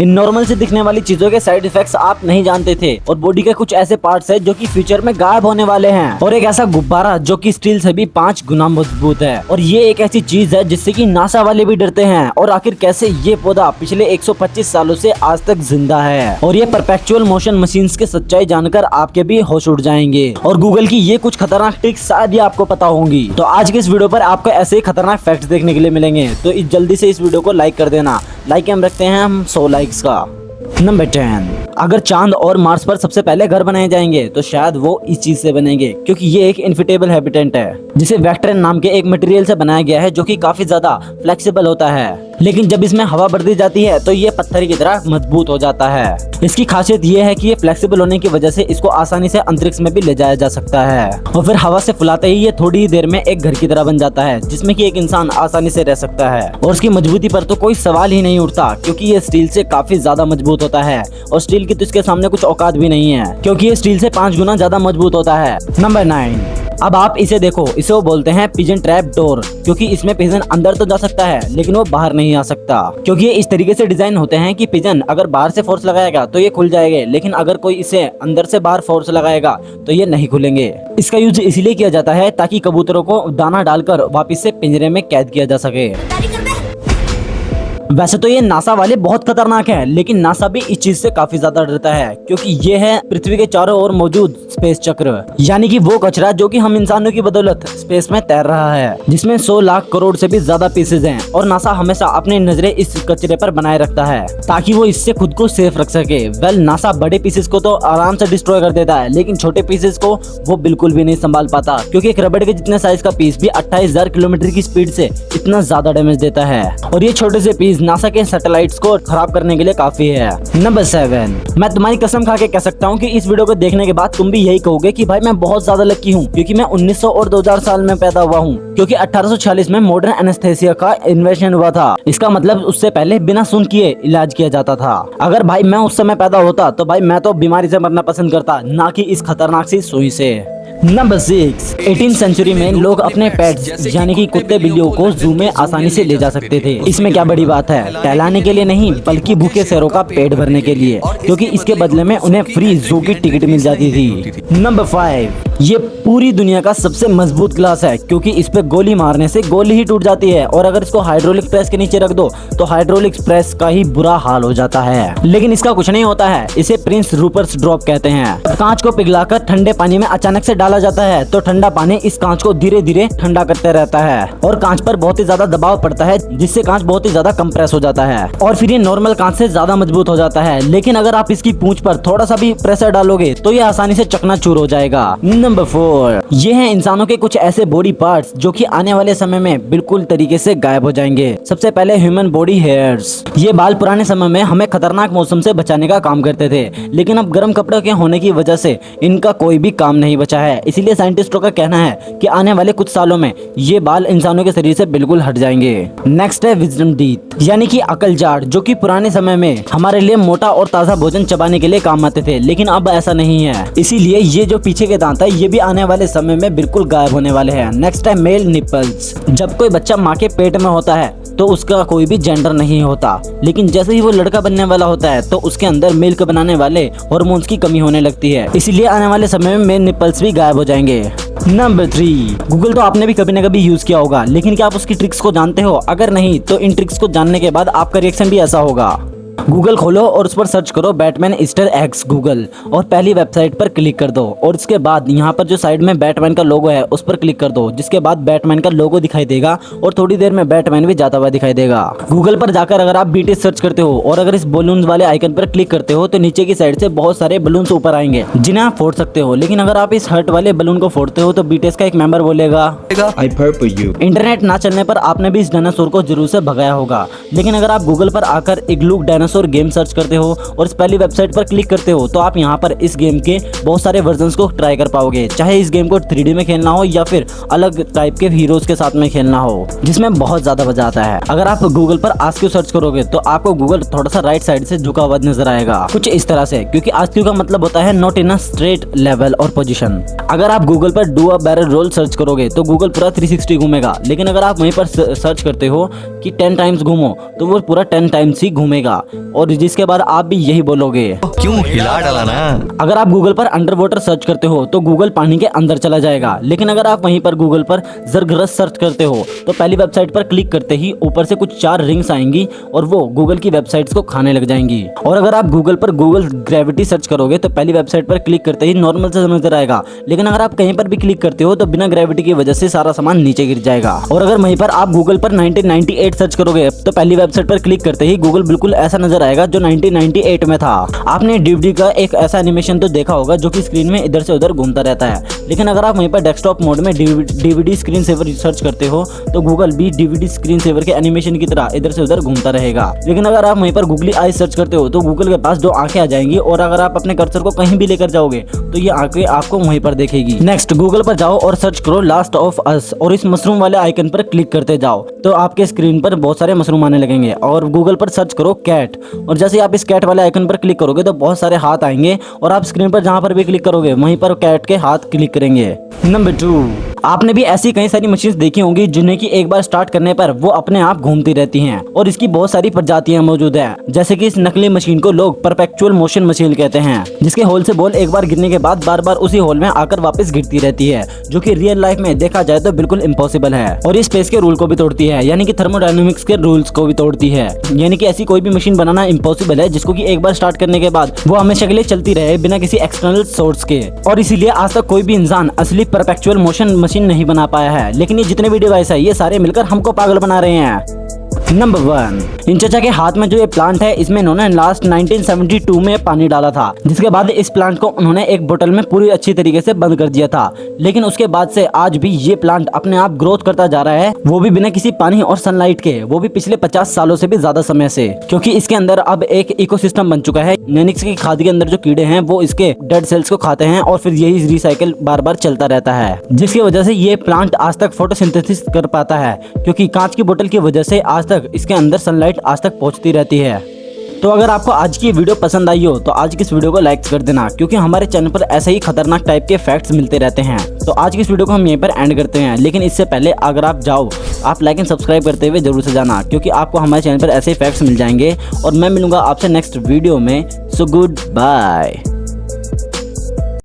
In normal से दिखने वाली चीजों के साइड इफेक्ट्स आप नहीं जानते थे और बॉडी के कुछ ऐसे पार्ट्स है जो कि फ्यूचर में गायब होने वाले हैं और एक ऐसा गुब्बारा जो कि स्टील से भी 5 गुना मजबूत है और ये एक ऐसी चीज है जिससे कि नासा वाले भी डरते हैं। और आखिर कैसे ये पौधा पिछले 125 सालों से आज तक जिंदा है और ये परपेचुअल मोशन मशीन्स की सच्चाई जानकर आपके भी होश उड़ जाएंगे और गूगल की ये कुछ खतरनाक ट्रिक्स शायद ही आपको पता होंगी। तो आज के इस वीडियो पर आपको ऐसे ही खतरनाक फैक्ट्स देखने के लिए मिलेंगे, तो जल्दी से इस वीडियो को लाइक कर देना। लाइक हम रखते हैं हम 100 लाइक्स का। नंबर 10, अगर चांद और मार्स पर सबसे पहले घर बनाए जाएंगे तो शायद वो इस चीज से बनेंगे, क्योंकि ये एक इनफिटेबल हैबिटेंट है जिसे वेक्ट्रन नाम के एक मटेरियल से बनाया गया है जो कि काफी ज्यादा फ्लेक्सिबल होता है। लेकिन जब इसमें हवा भर दी जाती है तो ये पत्थर की तरह मजबूत हो जाता है। इसकी खासियत ये है कि ये फ्लेक्सिबल होने की वजह से इसको आसानी से अंतरिक्ष में भी ले जाया जा सकता है और फिर हवा से फुलाते ही ये थोड़ी ही देर में एक घर की तरह बन जाता है जिसमें कि एक इंसान आसानी से रह सकता है। और उसकी मजबूती पर तो कोई सवाल ही नहीं उठता, क्योंकि ये स्टील से काफी ज्यादा मजबूत होता है और स्टील की तो इसके सामने कुछ औकात भी नहीं है, क्योंकि ये स्टील से 5 गुना ज्यादा मजबूत होता है। नंबर 9, अब आप इसे देखो, इसे वो बोलते हैं पिजन ट्रैप डोर, क्योंकि इसमें पिजन अंदर तो जा सकता है लेकिन वो बाहर नहीं आ सकता, क्योंकि ये इस तरीके से डिजाइन होते हैं कि पिजन अगर बाहर से फोर्स लगाएगा तो ये खुल जाएंगे, लेकिन अगर कोई इसे अंदर से बाहर फोर्स लगाएगा तो ये नहीं खुलेंगे। इसका यूज इसलिए किया जाता है ताकि कबूतरों को दाना डालकर वापस से पिंजरे में कैद किया जा सके। वैसे तो ये नासा वाले बहुत खतरनाक हैं, लेकिन नासा भी इस चीज से काफी ज्यादा डरता है, क्योंकि ये है पृथ्वी के चारों ओर मौजूद स्पेस चक्र, यानी कि वो कचरा जो कि हम इंसानों की बदौलत स्पेस में तैर रहा है, जिसमें 100 लाख करोड़ से भी ज्यादा पीसेज हैं। और नासा हमेशा अपनी नजरें इस कचरे पर बनाए रखता है ताकि वो इससे खुद को सेफ रख सके। वेल, नासा बड़े पीसेज को तो आराम से डिस्ट्रॉय कर देता है, लेकिन छोटे पीसेज को वो बिल्कुल भी नहीं संभाल पाता, क्योंकि एक रबड़ के जितने साइज का पीस भी 28,000 किलोमीटर की स्पीड से इतना ज्यादा डैमेज देता है और ये छोटे से पीस नासा के सैटेलाइट्स को खराब करने के लिए काफी है। नंबर 7, मैं तुम्हारी कसम खा के कह सकता हूँ कि इस वीडियो को देखने के बाद तुम भी यही कहोगे कि भाई मैं बहुत ज्यादा लकी हूँ, क्योंकि मैं 1900 और 2000 साल में पैदा हुआ हूँ, क्योंकि 1846 में मॉडर्न एनेस्थेसिया का इन्वेंशन हुआ था। इसका मतलब उससे पहले बिना सुन किए इलाज किया जाता था। अगर भाई मैं उस समय पैदा होता तो भाई मैं तो बीमारी से मरना पसंद करता, ना कि इस खतरनाक सी सुई से। नंबर 6, 18th सेंचुरी में लोग अपने पेट्स यानी कि कुत्ते बिल्लियों को जू में आसानी से ले जा सकते थे। इसमें क्या बड़ी बात है, टहलाने के लिए नहीं बल्कि भूखे शेरों का पेट भरने के लिए, क्योंकि इसके बदले में उन्हें फ्री जू की टिकट मिल जाती थी। नंबर 5, ये पूरी दुनिया का सबसे मजबूत ग्लास है, क्योंकि इस पे गोली मारने से गोली ही टूट जाती है और अगर इसको हाइड्रोलिक प्रेस के नीचे रख दो तो हाइड्रोलिक प्रेस का ही बुरा हाल हो जाता है। लेकिन इसका कुछ नहीं होता है, इसे प्रिंस रूपर्ट्स ड्रॉप कहते हैं। कांच को पिघलाकर ठंडे पानी में अचानक से डाला जाता है तो ठंडा पानी इस कांच को धीरे धीरे ठंडा करते रहता है और कांच पर बहुत ही ज्यादा दबाव पड़ता है, जिससे कांच बहुत ही ज्यादा कंप्रेस हो जाता है और फिर ये नॉर्मल कांच से ज्यादा मजबूत हो जाता है। लेकिन अगर आप इसकी पूंछ पर थोड़ा सा भी प्रेशर डालोगे तो ये आसानी से चकनाचूर हो जाएगा। नंबर 4, ये है इंसानों के कुछ ऐसे बॉडी पार्ट्स जो कि आने वाले समय में बिल्कुल तरीके से गायब हो जाएंगे। सबसे पहले ह्यूमन बॉडी हेयर्स। ये बाल पुराने समय में हमें खतरनाक मौसम से बचाने का काम करते थे, लेकिन अब गर्म कपड़ों के होने की वजह से इनका कोई भी काम नहीं बचा है। इसीलिए साइंटिस्टों का कहना है कि आने वाले कुछ सालों में ये बाल इंसानों के शरीर से बिल्कुल हट जाएंगे। नेक्स्ट है विजडम टीथ, यानी कि अकल जाड़, जो कि पुराने समय में हमारे लिए मोटा और ताजा भोजन चबाने के लिए काम आते थे, लेकिन अब ऐसा नहीं है। इसीलिए ये जो पीछे के दांत है ये भी आने वाले समय में बिल्कुल गायब होने वाले हैं। नेक्स्ट है मेल निपल्स। जब कोई बच्चा माँ के पेट में होता है तो उसका कोई भी जेंडर नहीं होता, लेकिन जैसे ही वो लड़का बनने वाला होता है तो उसके अंदर मिल्क बनाने वाले हार्मोन्स की कमी होने लगती है। इसीलिए आने वाले समय में मेल निपल्स भी गायब हो जाएंगे। नंबर 3, गूगल तो आपने भी कभी न कभी यूज किया होगा, लेकिन क्या आप उसकी ट्रिक्स को जानते हो? अगर नहीं तो इन ट्रिक्स को जानने के बाद आपका रिएक्शन भी ऐसा होगा। गूगल खोलो और उस पर सर्च करो बैटमैन ईस्टर एग्स गूगल और पहली वेबसाइट पर क्लिक कर दो और इसके बाद यहाँ पर जो साइड में बैटमैन का लोगो है उस पर क्लिक कर दो, जिसके बाद बैटमैन का लोगो दिखाई देगा और थोड़ी देर में बैटमैन भी जाता हुआ दिखाई देगा। गूगल पर जाकर अगर आप बीटीएस सर्च करते हो और अगर इस बलून वाले आइकन पर क्लिक करते हो तो नीचे की साइड से बहुत सारे बलून ऊपर आएंगे जिन्हें आप फोड़ सकते हो, लेकिन अगर आप इस हर्ट वाले बलून को फोड़ते हो तो बीटीएस का एक मेंबर बोलेगा इंटरनेट ना चलने पर आपने भी इस डायनासोर को जरूर से भगाया होगा। लेकिन अगर आप गूगल पर आकर इग्लू डायनासोर गेम सर्च करते हो और इस पहली वेबसाइट पर क्लिक करते हो तो आप यहाँ पर इस गेम के बहुत सारे वर्जन्स को ट्राई कर पाओगे, चाहे इस गेम को 3D में खेलना हो या फिर अलग टाइप के हीरोज के साथ में खेलना हो, जिसमें बहुत ज्यादा मजा आता है। अगर आप गूगल पर आस्क्यू सर्च करोगे तो आपको गूगल थोड़ा सा राइट साइड से झुका हुआ नजर आएगा, कुछ इस तरह से, क्योंकि आस्क्यू का मतलब होता है not in a straight level और पोजीशन। अगर आप गूगल पर do a barrel roll search करोगे तो गूगल पूरा 360 घूमेगा, लेकिन अगर आप वहीं पर सर्च करते हो कि 10 टाइम्स घूमो तो वो पूरा 10 टाइम्स ही घूमेगा। और जिसके बाद आप भी यही बोलोगे, क्यों हिला डाला ना। अगर आप गूगल पर अंडर वाटर सर्च करते हो तो गूगल पानी के अंदर चला जाएगा, लेकिन अगर आप वहीं पर गूगल पर ज़रग्रस सर्च करते हो तो पहली वेबसाइट पर क्लिक करते ही ऊपर से कुछ 4 रिंग्स आएंगी और वो गूगल की वेबसाइट्स को खाने लग जाएंगी। और अगर आप गूगल पर गूगल ग्रेविटी सर्च करोगे तो पहली वेबसाइट पर क्लिक करते ही नॉर्मल से नजर आएगा, लेकिन अगर आप कहीं पर भी क्लिक करते हो तो बिना ग्रेविटी की वजह से सारा सामान नीचे गिर जाएगा। और अगर वहीं पर आप गूगल पर 1998 सर्च करोगे तो पहली वेबसाइट पर क्लिक करते ही गूगल बिल्कुल ऐसा नजर आएगा जो 1998 में था। आपने डीवीडी का एक ऐसा एनिमेशन तो देखा होगा जो कि स्क्रीन में इधर से उधर घूमता रहता है, लेकिन अगर आप वहीं पर डेस्कटॉप मोड में डीवीडी स्क्रीन सेवर सर्च करते हो तो गूगल भी डीवीडी स्क्रीन सेवर के एनिमेशन की तरह इधर से उधर घूमता रहेगा। लेकिन अगर आप वहीं पर गूगली आईज सर्च करते हो तो गूगल के पास 2 आंखें आ जाएंगी और अगर आप अपने कर्सर को कहीं भी लेकर जाओगे तो ये आंखें आपको वहीं पर देखेगी। नेक्स्ट गूगल पर जाओ और सर्च करो लास्ट ऑफ अस और इस मशरूम वाले आइकन पर क्लिक करते जाओ तो आपके स्क्रीन पर बहुत सारे मशरूम आने लगेंगे। और गूगल पर सर्च करो कैट और जैसे आप इस कैट वाले आइकन पर क्लिक करोगे तो बहुत सारे हाथ आएंगे और आप स्क्रीन पर जहां पर भी क्लिक करोगे वहीं पर कैट के हाथ क्लिक करेंगे। नंबर 2, आपने भी ऐसी कई सारी मशीन्स देखी होंगी जिन्हें कि एक बार स्टार्ट करने पर वो अपने आप घूमती रहती हैं और इसकी बहुत सारी प्रजातियां मौजूद है। जैसे कि इस नकली मशीन को लोग परपेचुअल मोशन मशीन कहते हैं, जिसके होल से बॉल एक बार गिरने के बाद बार बार उसी होल में आकर वापस गिरती रहती है, जो कि रियल लाइफ में देखा जाए तो बिल्कुल इम्पॉसिबल है और इस स्पेस के रूल को भी तोड़ती है, यानी कि थर्मोडायनेमिक्स के रूल्स को भी तोड़ती है। यानी कि ऐसी कोई भी मशीन बनाना इम्पॉसिबल है जिसको कि एक बार स्टार्ट करने के बाद वो हमेशा के लिए चलती रहे बिना किसी एक्सटर्नल सोर्स के। और इसीलिए आज तक कोई भी इंसान असली परपेचुअल मोशन मशीन नहीं बना पाया है, लेकिन ये जितने भी डिवाइस है ये सारे मिलकर हमको पागल बना रहे हैं। नंबर 1, इन चाचा के हाथ में जो ये प्लांट है इसमें इन्होंने लास्ट 1972 में पानी डाला था, जिसके बाद इस प्लांट को उन्होंने एक बोतल में पूरी अच्छी तरीके से बंद कर दिया था। लेकिन उसके बाद से आज भी ये प्लांट अपने आप ग्रोथ करता जा रहा है, वो भी बिना किसी पानी और सनलाइट के, वो भी पिछले 50 सालों से भी ज्यादा समय से, क्योंकि इसके अंदर अब एक इकोसिस्टम बन चुका है। यानी कि खाद के अंदर जो कीड़े हैं वो इसके डेड सेल्स को खाते हैं और फिर यही रिसाइकिल बार बार चलता रहता है, जिसकी वजह से ये प्लांट आज तक फोटोसिंथेसिस कर पाता है, क्योंकि कांच की बोतल की वजह से आज तक इसके अंदर सनलाइट आज तक पहुंचती रहती है। तो अगर आपको आज की वीडियो पसंद आई हो तो आज की इस वीडियो को लाइक कर देना, क्योंकि हमारे चैनल पर ऐसे ही खतरनाक टाइप के फैक्ट्स मिलते रहते हैं। तो आज की इस वीडियो को हम यहीं पर एंड करते हैं, लेकिन इससे पहले अगर आप जाओ आप लाइक एंड सब्सक्राइब करते हुए जरूर से जाना, क्योंकि आपको हमारे चैनल पर ऐसे ही फैक्ट्स मिल जाएंगे और मैं मिलूंगा आपसे नेक्स्ट वीडियो में। So good bye.